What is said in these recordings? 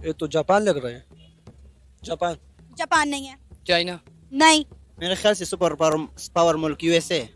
ये तो जापान लग रहा है। जापान। जापान नहीं है। चाइना। नहीं। मेरे ख्याल से सुपर पावर मुल्क यूएसए।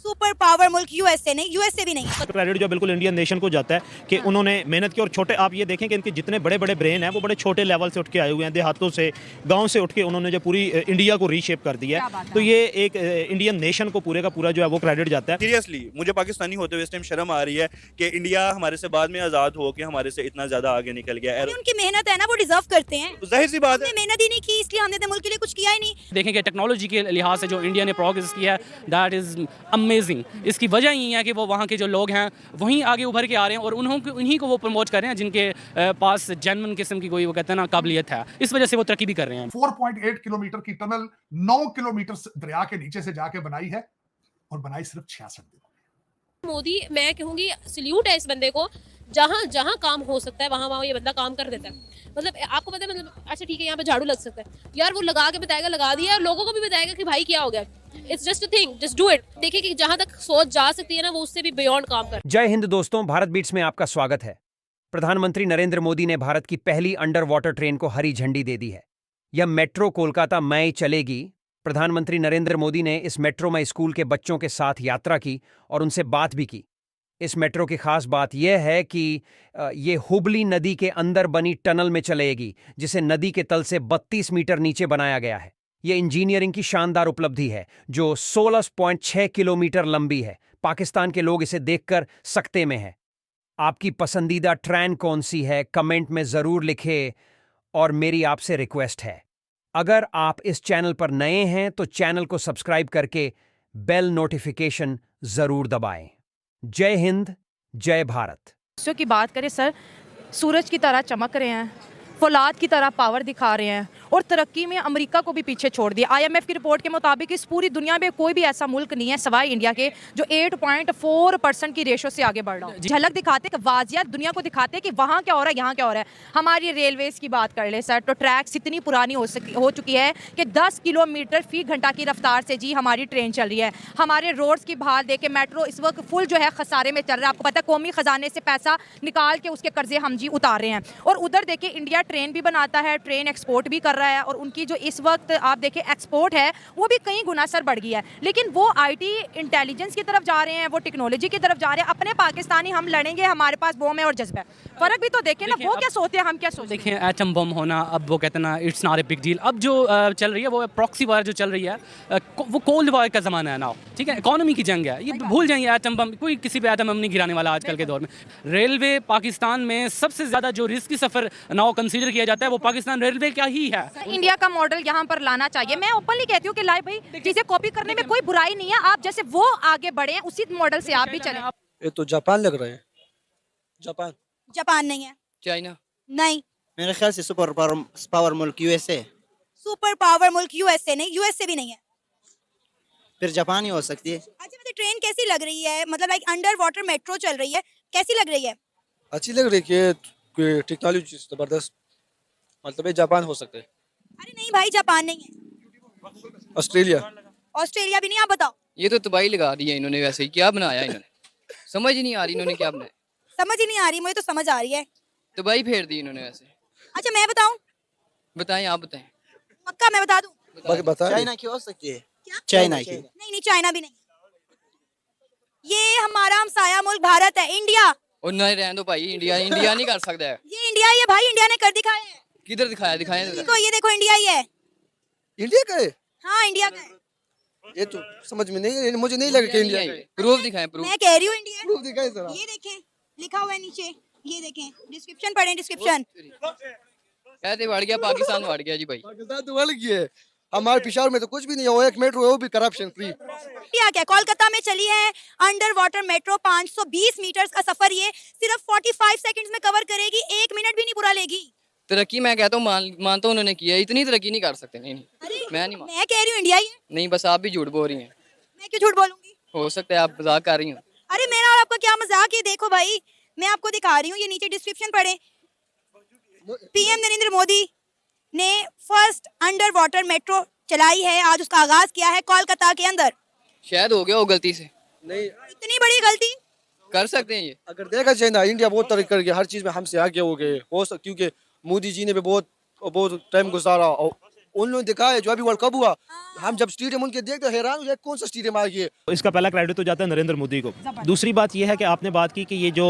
सुपर पावर मुल्क यूएसए नहीं, यूएसए भी नहीं। क्रेडिट जो बिल्कुल इंडियन नेशन को जाता है कि हाँ। उन्होंने मेहनत की और छोटे आप ये देखें कि इनके जितने बड़े बड़े ब्रेन हैं वो बड़े छोटे लेवल से उठ के आए हुए हैं, देहातों से, गांव से उठ के उन्होंने जो पूरी इंडिया को रीशेप कर दिया क्या है। बात तो है। ये एक इंडियन नेशन को पूरे का पूरा जो है वो क्रेडिट जाता है। सीरियसली मुझे पाकिस्तानी होते हुए इस टाइम शर्म आ रही है कि इंडिया हमारे से बाद में आज़ाद हो के हमारे से इतना ज़्यादा आगे निकल गया अरे है। उनकी मेहनत है ना, वो डिजर्व करते हैं। जाहिर सी बात है। हमने मेहनत ही नहीं की, इसलिए हमने अपने मुल्क के लिए कुछ किया ही नहीं। देखें कि टेक्नोलॉजी के लिहाज से जो इंडिया ने प्रोग्रेस किया है दैट इज़ अमेजिंग। इसकी वजह यही है कि वो वहाँ के जो लोग हैं वहीं आगे उभर के आ रहे हैं और उन्हीं को वो प्रमोट कर रहे हैं जिनके पास जेन्युइन किस्म की कोई वो कहते हैं ना काबिलियत है। इस वजह से वो तरक्की भी कर रहे हैं। 4.8 किलोमीटर की टनल 9 किलोमीटर दरिया के नीचे से जाके बनाई है और बनाई सिर्फ 66 दिनों। मोदी, मैं कहूँगी सल्यूट है इस बंदे को। जहाँ जहाँ काम हो सकता है वहाँ वहाँ ये बंदा काम कर देता है। मतलब आपको पता है, मतलब अच्छा ठीक है यहाँ पे झाड़ू लग सकता है यार, वो लगा के बताएगा, लगा दिया, और लोगों को भी बताएगा कि भाई क्या हो गया। It's just a thing, just do it. देखिए कि जहाँ तक सोच जा सकती है ना, वो उससे भी बियॉन्ड काम कर। जय हिंद दोस्तों, भारत बीट्स में आपका स्वागत है। प्रधानमंत्री नरेंद्र मोदी ने भारत की पहली अंडर वाटर ट्रेन को हरी झंडी दे दी है। यह मेट्रो कोलकाता मई चलेगी। प्रधानमंत्री नरेंद्र मोदी ने इस मेट्रो में स्कूल के बच्चों के साथ यात्रा की और उनसे बात भी की। इस मेट्रो की खास बात यह है कि ये हुबली नदी के अंदर बनी टनल में चलेगी, जिसे नदी के तल से 32 मीटर नीचे बनाया गया है। यह इंजीनियरिंग की शानदार उपलब्धि है जो 16.6 किलोमीटर लंबी है। पाकिस्तान के लोग इसे देखकर सकते में हैं। आपकी पसंदीदा ट्रेन कौन सी है, कमेंट में ज़रूर लिखें। और मेरी आपसे रिक्वेस्ट है, अगर आप इस चैनल पर नए हैं तो चैनल को सब्सक्राइब करके बेल नोटिफिकेशन ज़रूर दबाएं। जय हिंद, जय भारत। की बात करें सर, सूरज की तरह चमक रहे हैं, फौलाद की तरह पावर दिखा रहे हैं और तरक्की में अमेरिका को भी पीछे छोड़ दिया। आईएमएफ की रिपोर्ट के मुताबिक इस पूरी दुनिया में कोई भी ऐसा मुल्क नहीं है सिवाय इंडिया के जो 8.4% की रेशो से आगे बढ़ रहा है। झलक दिखाते कि वाजियात दुनिया को दिखाते कि वहाँ क्या हो रहा है, यहाँ क्या हो रहा है। हमारी रेलवेज़ की बात कर ले सर, तो ट्रैक्स इतनी पुरानी हो चुकी है कि 10 किलोमीटर फी घंटा की रफ्तार से जी हमारी ट्रेन चल रही है। हमारे रोड्स की बहाल दे के मेट्रो इस वक्त फुल जो है खसारे में चल रहा है। आपको पता है कौमी खजाने से पैसा निकाल के उसके कर्जे हम जी उतार रहे हैं। और उधर देखिए इंडिया ट्रेन भी बनाता है, ट्रेन एक्सपोर्ट भी कर रहा है और उनकी जो इस वक्त आप देखिए एक्सपोर्ट है वो भी कई गुना सर बढ़ गया है। लेकिन वो आईटी इंटेलिजेंस की तरफ जा रहे हैं, वो टेक्नोलॉजी की तरफ जा रहे हैं। अपने पाकिस्तानी हम लड़ेंगे, हमारे पास बम है और जज्बा है। फर्क भी तो देखें ना, वो क्या सोचते हैं, हम क्या सोचते हैं। देखिए एटम बम होना, अब वो कहते हैं ना it's not a big deal. अब जो चल रही है वो प्रॉक्सी वार जो चल रही है, वो कोल्ड वार का ज़माना है ना, ठीक है, इकोनॉमी की जंग है। ये भूल जाएंगे एटम बम, कोई किसी पे एटम बम नहीं गिराने वाला आजकल के दौर में। रेलवे पाकिस्तान में सबसे ज़्यादा जो रिस्की सफ़र नाउ कंसीडर किया जाता है वो पाकिस्तान रेलवे क्या ही है। इंडिया का मॉडल यहाँ पर लाना चाहिए। मैं ओपनली कहती हूँ कि लाइव भाई चीजें कॉपी करने में कोई बुराई नहीं है। आप जैसे वो आगे बढ़े उसी मॉडल से आप भी चलें। ये तो जापान लग रहा है। जापान। जापान नहीं है। चाइना। नहीं। मेरे ख्याल से सुपर पावर मुल्क यूएसए। सुपर पावर मुल्क यूएसए नहीं, यूएसए भी नहीं है। फिर जापान ही हो सकती है। अच्छा मुझे ट्रेन कैसी लग रही है, मतलब लाइक अंडर वाटर मेट्रो चल रही है, कैसी लग रही है? अच्छी लग रही है कि टेक्नोलॉजी जबरदस्त, मतलब ये जापान हो सकता है। अरे नहीं भाई, जापान नहीं है। ऑस्ट्रेलिया। ऑस्ट्रेलिया भी नहीं। आप बताओ। ये तो तबाही लगा दी है इन्होंने, वैसे ही क्या बनाया इन्होंने, समझ ही नहीं आ रही इन्होंने क्या बनाया। समझ ही नहीं आ रही, मुझे तो समझ आ रही है। तबाही फेर दी इन्होंने वैसे। अच्छा मैं बताऊं? बताएं, आप बताएं। पक्का मैं बता दूं? बता चाइना की हो सकती है। क्या? चाइना की। नहीं नहीं, चाइना भी नहीं। ये हमारा हमसाया मुल्क भारत है, इंडिया। और नहीं रहने दो भाई, इंडिया नहीं कर सकता है। ये इंडिया ही है भाई, इंडिया ने कर दिखाया है। किधर दिखाया, दिखाएं। देखो ये देखो, इंडिया ही है। इंडिया का है? हाँ इंडिया का है। ये तो समझ में नहीं, मुझे नहीं लगा कि इंडिया का है। प्रूफ दिखाएं, प्रूफ। मैं कह रही हूँ इंडिया है। प्रूफ दिखाएं जरा। ये देखें, लिखा हुआ है नीचे, ये देखें, डिस्क्रिप्शन पढ़ें, डिस्क्रिप्शन। कहते बढ़ गया, पाकिस्तान बढ़ गया जी भाई। पाकिस्तान तो अलग ही है, हमारे पिशावर में तो कुछ भी नहीं है। वो एक मेट्रो है, वो भी करप्शन फ्री। क्या कोलकाता में चली है अंडर वाटर मेट्रो, 520 मीटर्स का सफर ये सिर्फ 45 सेकंड्स में कवर करेगी, 1 मिनट भी नहीं पूरा लेगी। तरक्की मैं कहता हूँ मानता हूँ उन्होंने किया, इतनी तरक्की नहीं कर सकते। नहीं मैं नहीं मैं कह रही हूँ इंडिया ही है। नहीं, बस आप भी झूठ बोल रही हैं। मैं क्यों झूठ बोलूंगी? हो सकता है आप मजाक कर रही हो। अरे मेरा और आपका क्या मजाक है? देखो भाई मैं आपको दिखा रही हूँ, ये नीचे डिस्क्रिप्शन पढ़े। पीएम नरेंद्र मोदी ने फर्स्ट अंडर वाटर मेट्रो चलाई है, आज उसका आगाज किया है कोलकाता के अंदर। शायद हो गया वो गलती से। नहीं, इतनी बड़ी गलती कर सकते हैं ये। अगर देखा चाइना, इंडिया बहुत तरक्की कर गया हर चीज में, हमसे आगे हो गए। क्योंकि मोदी जी ने भी बहुत टाइम गुजारा और उन लोगों ने दिखाया है, जो अभी वर्ल्ड कप हुआ, हम जब स्टेडियम उनके देखते हैरान हो जाए, कौन सा स्टेडियम आ गया। इसका पहला क्रेडिट तो जाता है नरेंद्र मोदी को। दूसरी बात यह है कि आपने बात की कि ये जो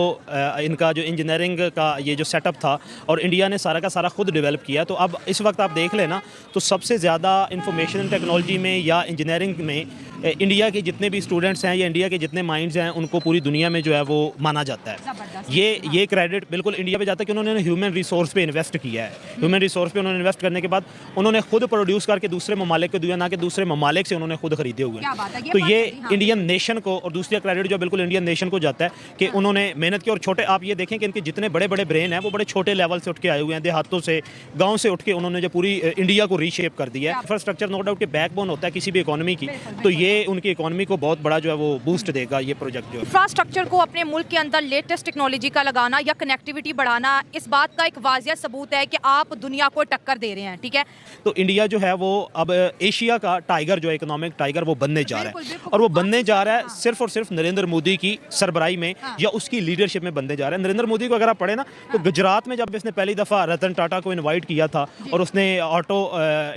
इनका जो इंजीनियरिंग का ये जो सेटअप था और इंडिया ने सारा का सारा खुद डेवलप किया, तो अब इस वक्त आप देख लेना तो सबसे ज़्यादा इंफॉर्मेशन टेक्नोलॉजी में या इंजीनियरिंग में इंडिया के जितने भी स्टूडेंट्स हैं या इंडिया के जितने माइंड्स हैं उनको पूरी दुनिया में जो है वो माना जाता है। ये क्रेडिट बिल्कुल इंडिया पे जाता है कि उन्होंने ह्यूमन रिसोर्स पे इन्वेस्ट किया है। ह्यूमन रिसोर्स पे उन्होंने इन्वेस्ट करने के बाद उन्होंने खुद प्रोड्यूस करके दूसरे ममालिक को दिया, ना कि दूसरे ममालिक से उन्होंने खुद खरीदे हुए हैं। तो ये इंडियन नेशन को, और दूसरा क्रेडिट जो बिल्कुल इंडियन नेशन को जाता है कि उन्होंने मेहनत की। और छोटे आप ये देखें कि इनके जितने बड़े बड़े ब्रेन हैं वो बड़े छोटे लेवल से उठ के आए हुए हैं, देहातों से, गाँव से उठ के उन्होंने जो पूरी इंडिया को रीशेप कर दिया है। इंफ्रास्ट्रक्चर नो डाउट के बैकबोन होता है किसी भी इकोनॉमी की, तो ये उनकी इकोनॉमी को बहुत बड़ा जो है वो बूस्ट देगा ये प्रोजेक्ट जो है। इंफ्रास्ट्रक्चर को अपने मुल्क के अंदर लेटेस्ट टेक्नोलॉजी का लगाना या कनेक्टिविटी बढ़ाना, इस बात का एक वाजिया सबूत है कि आप दुनिया को टक्कर दे रहे हैं। ठीक है, तो इंडिया जो है वो अब एशिया का टाइगर जो है, इकोनॉमिक टाइगर, वो बनने जा रहा है। और वो बनने जा रहा है सिर्फ और सिर्फ नरेंद्र मोदी की सरबराही में या उसकी लीडरशिप में बनने जा रहा है। नरेंद्र मोदी को अगर आप पढ़े ना, तो गुजरात में जब इसने पहली दफ़ा रतन टाटा को इनवाइट किया था और उसने ऑटो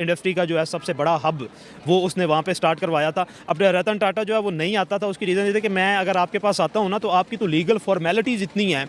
इंडस्ट्री का जो है सबसे बड़ा हब वो उसने वहाँ पे स्टार्ट करवाया था। अब रतन टाटा जो है वो नहीं आता था, उसकी रीज़न ये थी कि मैं अगर आपके पास आता हूँ ना तो आपकी तो लीगल फॉर्मेलिटीज़ इतनी हैं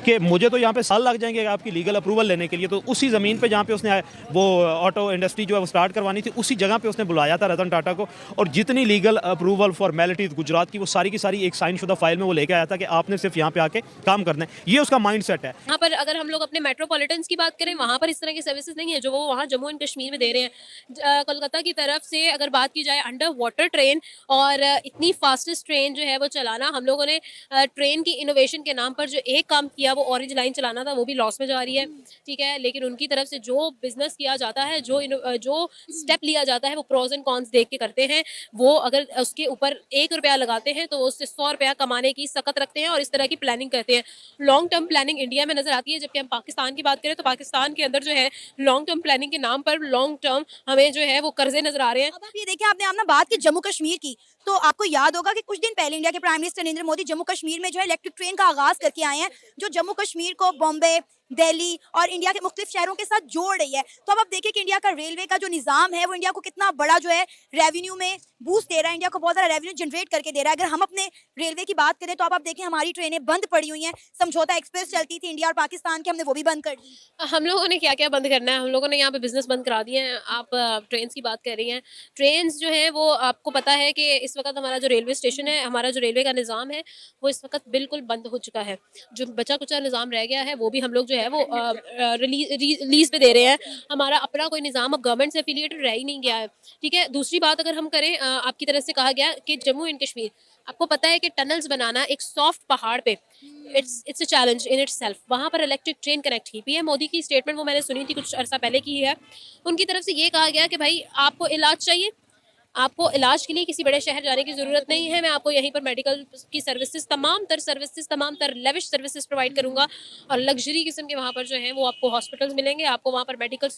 कि मुझे तो यहाँ पे साल लग जाएंगे आपकी लीगल अप्रूवल लेने के लिए। तो उसी ज़मीन पे जहाँ पे उसने वो ऑटो इंडस्ट्री जो है वो स्टार्ट करवानी थी, उसी जगह पे उसने बुलाया था रतन टाटा को, और जितनी लीगल अप्रूवल फॉर्मेलिटीज़ गुजरात की वो सारी की सारी एक साइन शुदा फाइल में वो लेके आया था कि आपने सिर्फ यहाँ पे आके काम करना है। ये उसका माइंड सेट है। यहाँ पर अगर हम लोग अपने मेट्रोपॉलिटन्स की बात करें, वहाँ पर इस तरह की सर्विसेज नहीं है जो वो वहाँ जम्मू एंड कश्मीर में दे रहे हैं। कोलकाता की तरफ से अगर बात की जाए अंडर वाटर ट्रेन और इतनी फास्टेस्ट ट्रेन जो है वो चलाना, हम लोगों ने ट्रेन की इनोवेशन के नाम पर जो एक काम किया वो ऑरेंज लाइन चलाना था, वो भी लॉस में जा रही है। ठीक है, लेकिन उनकी तरफ से जो बिजनेस किया जाता है, जो स्टेप लिया जाता है, वो प्रोज एंड कॉन्स देख के करते हैं। वो अगर उसके ऊपर 1 रुपया लगाते हैं तो उससे 100 रुपया कमाने की सकत रखते हैं और इस तरह की प्लानिंग करते हैं। लॉन्ग टर्म प्लानिंग इंडिया में नजर आती है, जबकि हम पाकिस्तान की बात करें तो पाकिस्तान के अंदर जो है लॉन्ग टर्म प्लानिंग के नाम पर लॉन्ग टर्म हमें जो है वो कर्जे नजर आ रहे हैं। अब आप ये देखिए, आपने ना बात की जम्मू कश्मीर की, तो आपको याद होगा कि कुछ दिन पहले इंडिया के प्राइम मिनिस्टर नरेंद्र मोदी जम्मू कश्मीर में जो है इलेक्ट्रिक ट्रेन का आगाज करके आए हैं, जो जम्मू कश्मीर को बॉम्बे, दिल्ली और इंडिया के मुख्तलिफ शहरों के साथ जोड़ रही है। तो अब आप देखिए कि इंडिया का रेलवे का जो निज़ाम है वो इंडिया को कितना बड़ा जो है रेवेन्यू में बूस्ट दे रहा है, इंडिया को बहुत सारा रेवेन्यू जनरेट करके दे रहा है। अगर हम अपने रेलवे की बात करें तो अब आप देखें हमारी ट्रेनें बंद पड़ी हुई हैं। समझौता एक्सप्रेस चलती थी इंडिया और पाकिस्तान की, हमने वो भी बंद कर दी। हम लोगों ने क्या क्या बंद करना है, हम लोगों ने यहाँ पे बिजनेस बंद करा दिए हैं। आप ट्रेन की बात कर रही हैं, ट्रेन जो है वो आपको पता है कि इस वक्त हमारा जो रेलवे स्टेशन है, हमारा जो रेलवे का निज़ाम है वो इस वक्त बिल्कुल बंद हो चुका है। जो बचा कुचा निज़ाम रह गया है वो भी हम लोग जो है वो रिलीज पे दे रहे हैं। हमारा अपना कोई निज़ाम अब गवर्नमेंट से एफिलिएटेड रह ही नहीं गया है। ठीक है, दूसरी बात अगर हम करें, आपकी तरफ से कहा गया कि जम्मू एंड कश्मीर, आपको पता है कि टनल्स बनाना एक सॉफ्ट पहाड़ पे it's a challenge in itself. वहाँ पर इलेक्ट्रिक ट्रेन कनेक्ट की, पीएम मोदी की स्टेटमेंट वो मैंने सुनी थी कुछ अर्सा पहले की है। उनकी तरफ से ये कहा गया कि भाई आपको इलाज चाहिए, आपको इलाज के लिए किसी बड़े शहर जाने की ज़रूरत नहीं है, मैं आपको यहीं पर मेडिकल की सर्विसेज, तमाम तर लेविश सर्विसेज प्रोवाइड करूंगा और लग्जरी किस्म के वहाँ पर जो है वो आपको हॉस्पिटल्स मिलेंगे, आपको वहाँ पर मेडिकल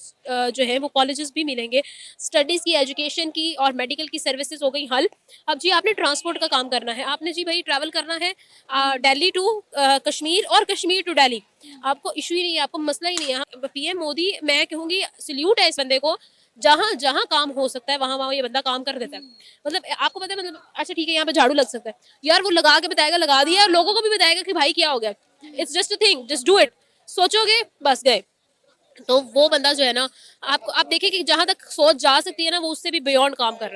जो है वो कॉलेजेस भी मिलेंगे, स्टडीज़ की, एजुकेशन की और मेडिकल की सर्विसेज हो गई हल। अब जी आपने ट्रांसपोर्ट का काम करना है, आपने जी भाई ट्रैवल करना है दिल्ली टू कश्मीर और कश्मीर टू दिल्ली, आपको इशू ही नहीं है, आपको मसला ही नहीं है। पीएम मोदी, मैं कहूँगी सल्यूट है इस बंदे को, जहाँ जहाँ काम हो सकता है वहाँ ये बंदा काम कर देता है। मतलब आपको पता है, मतलब अच्छा ठीक है यहाँ पे झाड़ू लग सकता है यार, वो लगा के बताएगा, लगा दिया, और लोगों को भी बताएगा कि भाई क्या हो गया, it's just a thing, just do it, सोचोगे बस गए। तो वो बंदा जो है ना, आप देखिए कि जहाँ तक सोच जा सकती है ना, वो उससे भी बियॉन्ड काम कर रहा है।